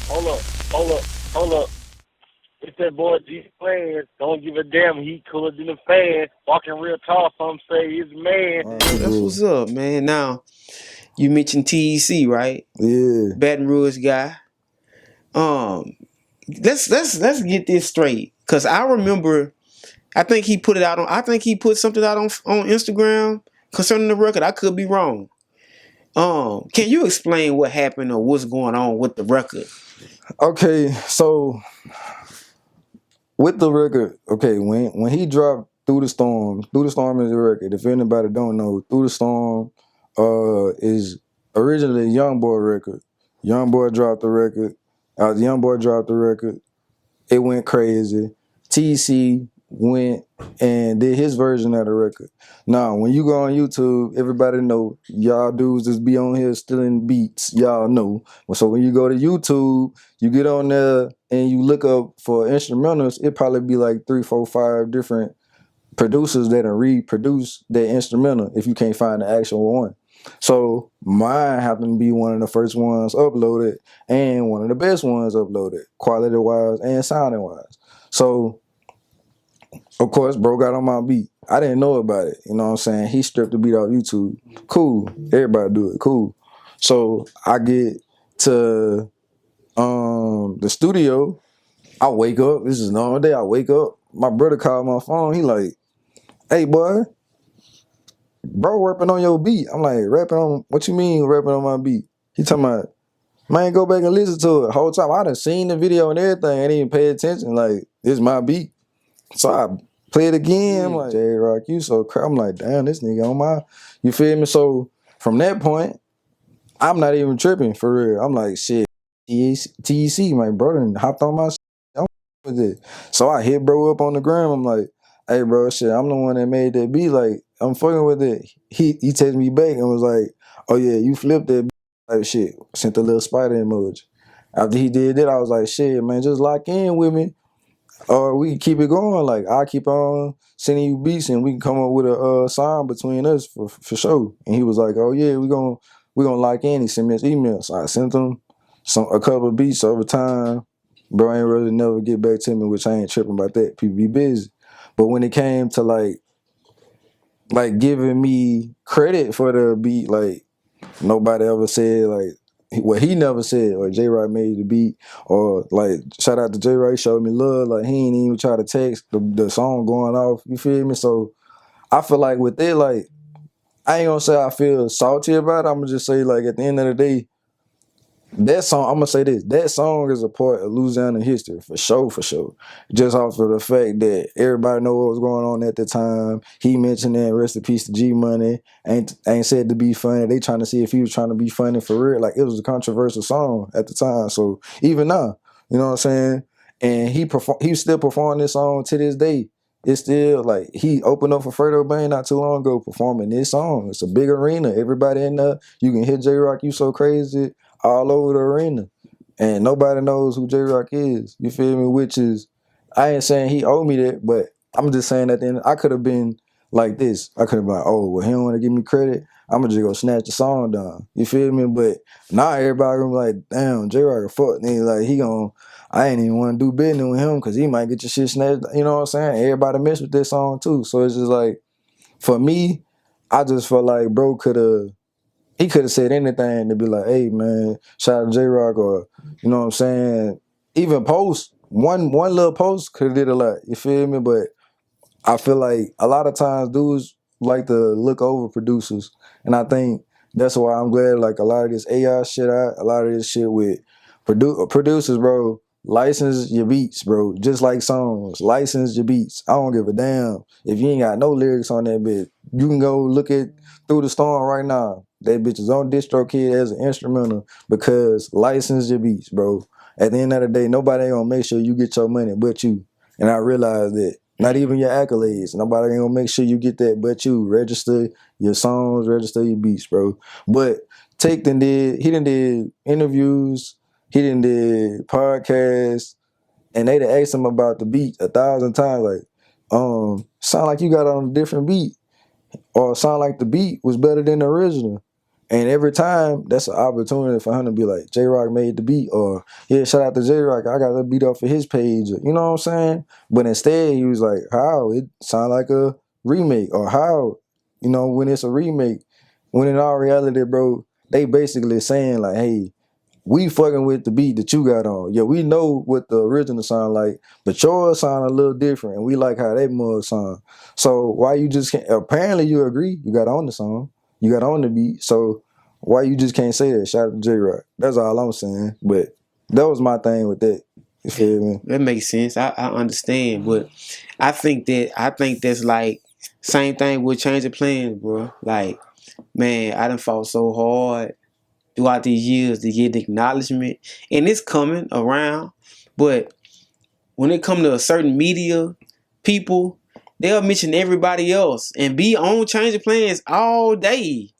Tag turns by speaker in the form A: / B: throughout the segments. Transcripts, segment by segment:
A: Hold up, hold up, hold up. It's that boy JaeRocTheTracka. Don't give a damn. He cooler than a fan. Walking real tall. Some say he's a man.
B: That's what's up, man. Now you mentioned TEC, right?
C: Yeah.
B: Baton Rouge guy. Um, let's get this straight, cause I remember. I think he put it out on. I think he put something out on Instagram concerning the record. I could be wrong. Can you explain what happened or what's going on with the record?
C: Okay, so with the record, okay, when he dropped Through the Storm is the record. If anybody don't know, Through the Storm is originally a Young Boy record. Young Boy dropped the record. Young Boy dropped the record. It went crazy. TC went and did his version of the record. Now, when you go on YouTube, everybody know y'all dudes just be on here stealing beats. Y'all know. So when you go to YouTube, you get on there and you look up for instrumentals, it probably be like 3, 4, 5 different producers that reproduce their instrumental if you can't find the actual one. So mine happened to be one of the first ones uploaded and one of the best ones uploaded, quality wise and sounding wise. So of course, bro got on my beat. I didn't know about it. You know what I'm saying? He stripped the beat off YouTube. Cool. Everybody do it. Cool. So I get to the studio. I wake up. This is a normal day. I wake up. My brother called my phone. He like, hey boy, bro rapping on your beat. I'm like, rapping on what you mean rapping on my beat? He talking about, man, go back and listen to it. The whole time I done seen the video and everything. I didn't even pay attention. Like, it's my beat. So I play it again. I'm like, JaeRock, you so crap. I'm like, damn, this nigga on my, you feel me? So from that point, I'm not even tripping for real. I'm like, shit, TEC, my brother, and hopped on my shit. I'm with it. So I hit bro up on the gram. I'm like, hey bro, shit, I'm the one that made that beat. Like, I'm fucking with it. He texted me back and was like, oh yeah, you flipped that beat. Like shit. Sent a little spider emoji. After he did that, I was like, shit, man, just lock in with me. Or we can keep it going. Like I keep on sending you beats, and we can come up with a song between us for sure. And he was like, "Oh yeah, we gonna lock in." He sent me his email, so I sent him a couple of beats over time. Bro ain't really never get back to me, which I ain't tripping about that. People be busy. But when it came to like giving me credit for the beat, like nobody ever said like what he never said, or JaeRock made the beat, or like shout out to JaeRock, he showed me love. Like he ain't even try to text the song going off. You feel me? So I feel like with it, like I ain't gonna say I feel salty about it. I'm gonna just say like at the end of the day, that song, I'm gonna say this, that song is a part of Louisiana history for sure, for sure. Just off of the fact that everybody know what was going on at the time. He mentioned that rest in peace to G Money. Ain't said to be funny. They trying to see if he was trying to be funny for real. Like it was a controversial song at the time. So even now, you know what I'm saying? And he still performing this song to this day. It's still like he opened up for Fredo Bang not too long ago performing this song. It's a big arena. Everybody in there. You can hit JaeRock, you so crazy all over the arena. And nobody knows who JaeRock is. You feel me? Which is, I ain't saying he owed me that, but I'm just saying at the end, I could have been like this. I could have been like, oh, well, he don't want to give me credit. I'm gonna just go snatch the song down. You feel me? But now everybody gonna be like, damn, JaeRock a fuck nigga. Like he gonna, I ain't even want to do business with him because he might get your shit snatched. You know what I'm saying? Everybody mess with this song too. So it's just like, for me, I just felt like bro he could have said anything to be like, hey man, shout out to JaeRock, or you know what I'm saying? Even post, one little post could have did a lot. You feel me? But I feel like a lot of times dudes like to look over producers. And I think that's why I'm glad like a lot of this AI shit out, a lot of this shit with producers, bro. License your beats, bro. Just like songs. License your beats. I don't give a damn. If you ain't got no lyrics on that bit, you can go look at Through the Storm right now. That bitch is on DistroKid as an instrumental because license your beats, bro. At the end of the day, nobody ain't gonna make sure you get your money but you. And I realize that. Not even your accolades. Nobody ain't gonna make sure you get that but you. Register your songs, register your beats, bro. But he done did interviews, he done did podcasts, and they done asked him about the beat 1,000 times. Like, sound like you got on a different beat, or sound like the beat was better than the original. And every time, that's an opportunity for him to be like, J-Rock made the beat, or yeah, shout out to J-Rock, I got the beat off of his page. You know what I'm saying? But instead, he was like, how? It sound like a remake, or how? You know, when it's a remake, when in all reality, bro, they basically saying like, hey, we fucking with the beat that you got on. Yeah, we know what the original sound like, but yours sound a little different, and we like how that mug sound. So why you just can't? Apparently, you agree. You got on the song. You got on the beat. So why you just can't say that? Shout out to J-Rock. That's all I'm saying. But that was my thing with that. You feel me?
B: That makes sense. I understand, but I think that's like same thing with changing plans, bro. Like, man, I done fought so hard throughout these years to get acknowledgement, and it's coming around. But when it come to a certain media people, they'll mention everybody else and be on changing plans all day.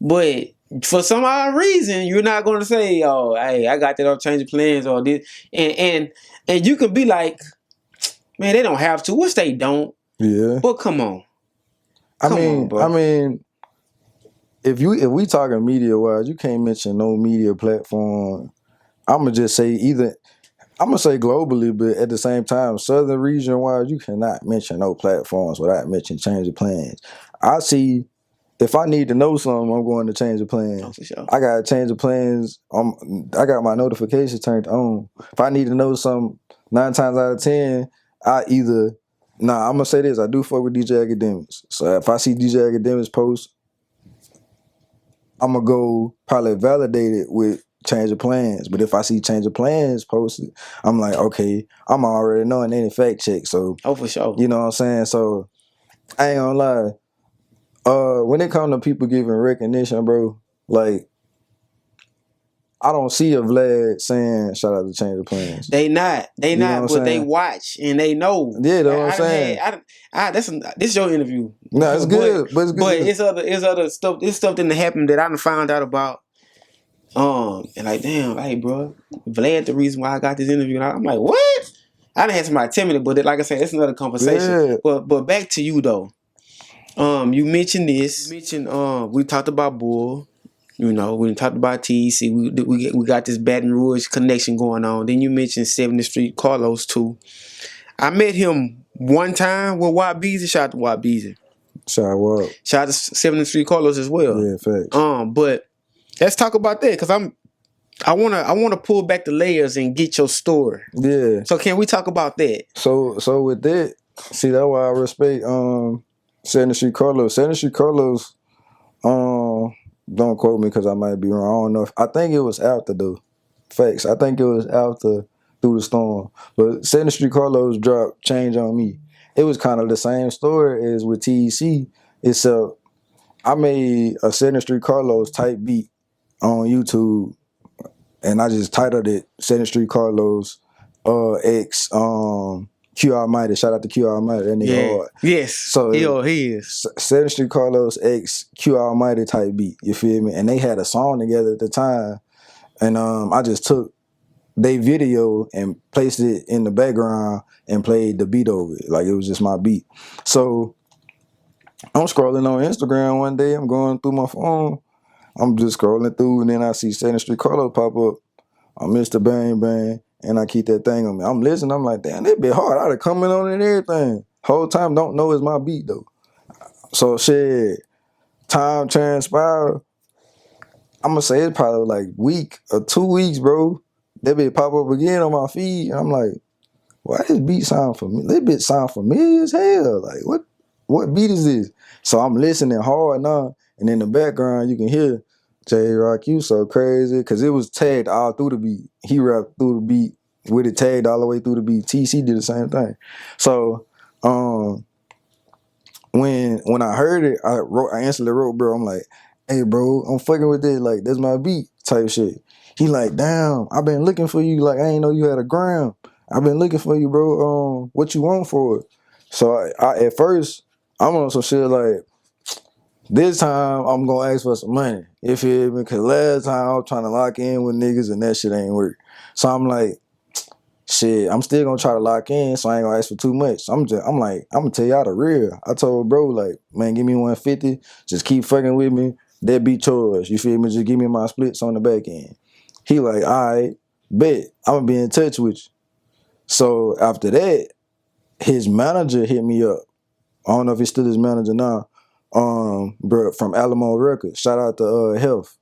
B: But for some odd reason, you're not going to say, "Oh, hey, I got that up changing plans," or this, and you can be like, "Man, they don't have to," which they don't.
C: Yeah.
B: But come on,
C: I mean, if we talking media wise, you can't mention no media platform. I'ma just say I'm gonna say globally, but at the same time, southern region wise, you cannot mention no platforms without mentioning change of plans. I see. If I need to know something, I'm going to change the plans.
B: Oh, for sure.
C: I got to change the plans. I got my notifications turned on. If I need to know something, 9 times out of 10, I'm going to say this. I do fuck with DJ Academics. So if I see DJ Academics post, I'm going to go probably validate it with change of plans. But if I see change of plans posted, I'm like, okay, I'm already knowing any fact check. So,
B: oh, for sure.
C: You know what I'm saying? So I ain't gonna lie. When it comes to people giving recognition, bro, like I don't see a Vlad saying shout out to Change of Plans.
B: They not, but they watch and they know.
C: Yeah, that's what I'm saying.
B: This is your interview.
C: No, it's good, but it's good.
B: But it's other stuff. It's stuff that happened that I done found out about. And like, damn, hey, bro, Vlad, the reason why I got this interview. And I'm like, what? I done had somebody tell me that, but like I said, it's another conversation. Yeah. But back to you though. You mentioned this. We talked about Bull. You know, we talked about TEC. We got this Baton Rouge connection going on. Then you mentioned 70th Street Carlos too. I met him one time with Watt Beezy. Shout out to Watt Beezy.
C: Shout out
B: to 70th Street Carlos as well.
C: Yeah, facts.
B: But let's talk about that because I wanna pull back the layers and get your story.
C: Yeah.
B: So can we talk about that?
C: So with that, see, that's why I respect 70th Street Carlos. 70th Street Carlos, don't quote me because I might be wrong. I don't know. I think it was after the facts. I think it was after Through the Storm. But 70th Street Carlos dropped Change on Me. It was kind of the same story as with TEC, except I made a 70th Street Carlos type beat on YouTube, and I just titled it 70th Street Carlos X Q Almighty. Shout out to Q Almighty. That nigga hard.
B: Yes. So he is
C: 7th Street Carlos X Q Almighty type beat. You feel me? And they had a song together at the time, and I just took their video and placed it in the background and played the beat over it. Like it was just my beat. So I'm scrolling on Instagram one day. I'm going through my phone. I'm just scrolling through, and then I see 7th Street Carlos pop up. I Mr. Bang Bang. And I keep that thing on me. I'm listening. I'm like, damn, that bit hard. I'd have come in on it and everything. Whole time don't know it's my beat though. So shit, time transpired. I'm gonna say it's probably like week or 2 weeks, bro. That bit pop up again on my feed. And I'm like, why this beat sound familiar? This bit sound familiar as hell. Like what beat is this? So I'm listening hard now. And in the background you can hear J-Rock, you so crazy, because it was tagged all through the beat. He rapped through the beat with it tagged all the way through the beat. TC did the same thing. So when I heard it, I instantly wrote, bro, I'm like, hey, bro, I'm fucking with this. Like, that's my beat type shit. He like, damn, I've been looking for you. Like, I ain't know you had a gram. I've been looking for you, bro. What you want for it? So I at first, I'm on some shit like, this time, I'm going to ask for some money. You feel me? Because last time, I was trying to lock in with niggas and that shit ain't work. So I'm like, shit, I'm still going to try to lock in, so I ain't going to ask for too much. So I'm like, I'm going to tell y'all the real. I told bro, like, man, give me 150. Just keep fucking with me. that be yours. You feel me? Just give me my splits on the back end. He like, all right, bet. I'm gonna be in touch with you. So after that, his manager hit me up. I don't know if he's still his manager now. Bro, from Alamo Records. Shout out to Health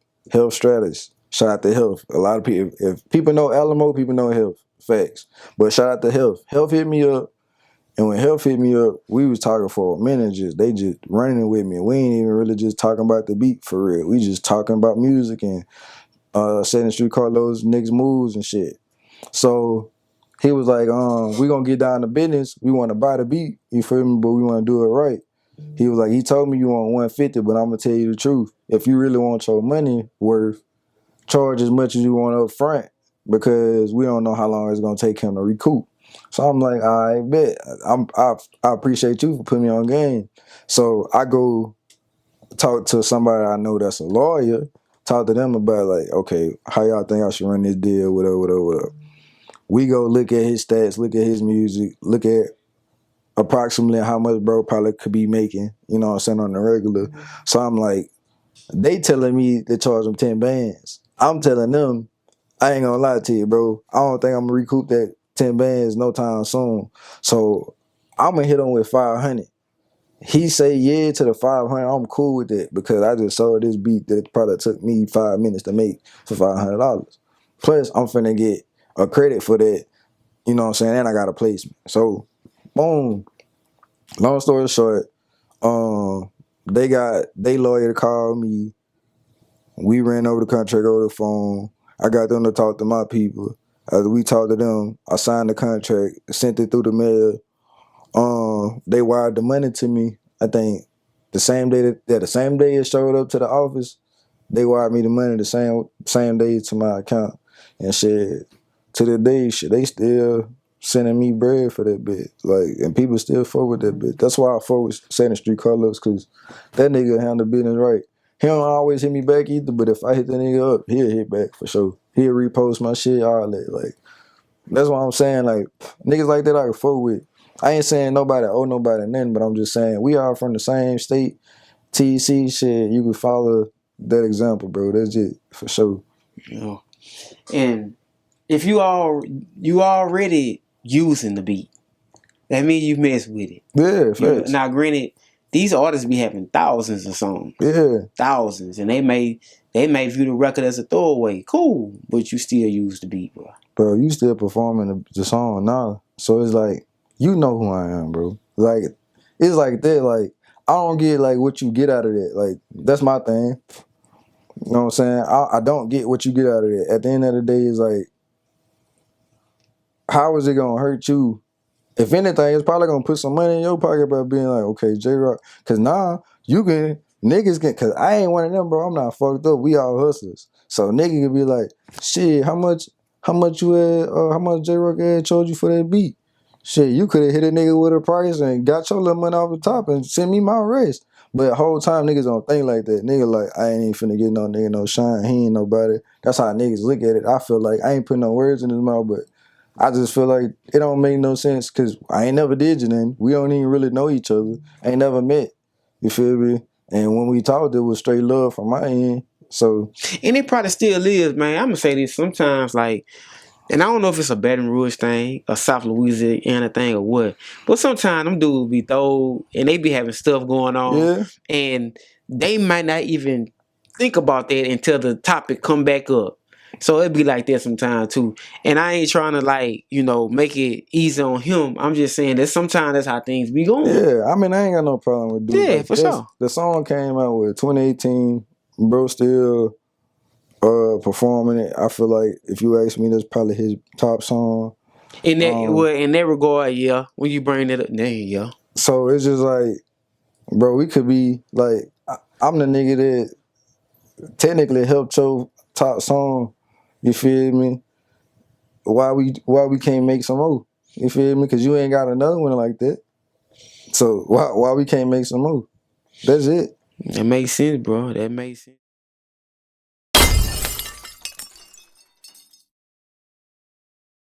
C: Stratus. Shout out to Health. A lot of people, if people know Alamo, people know Health. Facts. But shout out to Health. Health hit me up. And when Health hit me up, we was talking for a minute. They just running with me. We ain't even really just talking about the beat for real. We just talking about music and setting street Carlos niggas moves and shit. So he was like, we gonna get down to business. We want to buy the beat, you feel me? But we want to do it right. He was like, he told me you want 150, but I'm gonna tell you the truth. If you really want your money worth, charge as much as you want up front, because we don't know how long it's gonna take him to recoup. So I'm like, I bet. I appreciate you for putting me on game. So I go talk to somebody I know that's a lawyer, talk to them about like, okay, how y'all think I should run this deal, whatever. We go look at his stats, look at his music, look at approximately how much bro probably could be making, you know what I'm saying, on the regular. So I'm like, they telling me to charge them 10 bands. I'm telling them, I ain't gonna lie to you, bro. I don't think I'm gonna recoup that 10 bands no time soon. So I'm gonna hit him with 500. He say yeah to the 500. I'm cool with it because I just saw this beat that probably took me 5 minutes to make for $500. Plus, I'm finna get a credit for that, you know what I'm saying, and I got a placement. So, boom. Long story short, they lawyer called me. We ran over the contract over the phone. I got them to talk to my people. As we talked to them, I signed the contract, sent it through the mail. They wired the money to me. I think the same day it showed up to the office, they wired me the money the same day to my account. And shit, to the day, shit, they still sending me bread for that bit. Like, and people still fuck with that bit. That's why I fuck with Setting Street Carlos, because that nigga handle business right. He don't always hit me back either, but if I hit the nigga up, he'll hit back for sure. He'll repost my shit, all that. Like, that's what I'm saying. Like, niggas like that I can fuck with. I ain't saying nobody owe nobody nothing, but I'm just saying we are from the same state. TEC shit, you can follow that example, bro. That's it for sure.
B: You know, and if you already using the beat, that means you mess with it.
C: Yeah, facts.
B: Now, granted, these artists be having thousands of songs.
C: Yeah,
B: thousands, and they may view the record as a throwaway. Cool, but you still use the beat, bro.
C: Bro, you still performing the song now, so it's like you know who I am, bro. Like, it's like that. Like, I don't get like what you get out of that. Like, that's my thing. You know what I'm saying? I don't get what you get out of that. At the end of the day, it's like, how is it gonna hurt you? If anything, it's probably gonna put some money in your pocket by being like, okay, JaeRock, because now niggas can, because I ain't one of them, bro. I'm not fucked up. We all hustlers. So nigga could be like, shit, how much JaeRock had charged you for that beat? Shit, you could have hit a nigga with a price and got your little money off the top and sent me my rest. But the whole time niggas don't think like that. Nigga like, I ain't even finna get no nigga no shine. He ain't nobody. That's how niggas look at it. I feel like I ain't putting no words in his mouth, but I just feel like it don't make no sense because I ain't never did you nothing. We don't even really know each other. Ain't never met. You feel me? And when we talked, it was straight love from my end. So,
B: and it probably still is, man. I'm gonna say this sometimes, like, and I don't know if it's a Baton Rouge thing, a South Louisiana thing, or what. But sometimes them dudes be throw and they be having stuff going on, and they might not even think about that until the topic come back up. So it be like that sometimes too. And I ain't trying to like, make it easy on him. I'm just saying that sometimes that's how things be going.
C: Yeah, I mean, I ain't got no problem with dudes.
B: Yeah,
C: like
B: for sure.
C: The song came out with 2018. Bro still performing it. I feel like if you ask me, that's probably his top song.
B: In that regard, yeah. When you bring it up, yeah.
C: So it's just like, bro, we could be like, I'm the nigga that technically helped your top song. You feel me? Why we can't make some more? You feel me? Because you ain't got another one like that. So why we can't make some more? That's it.
B: That makes sense, bro. That makes sense.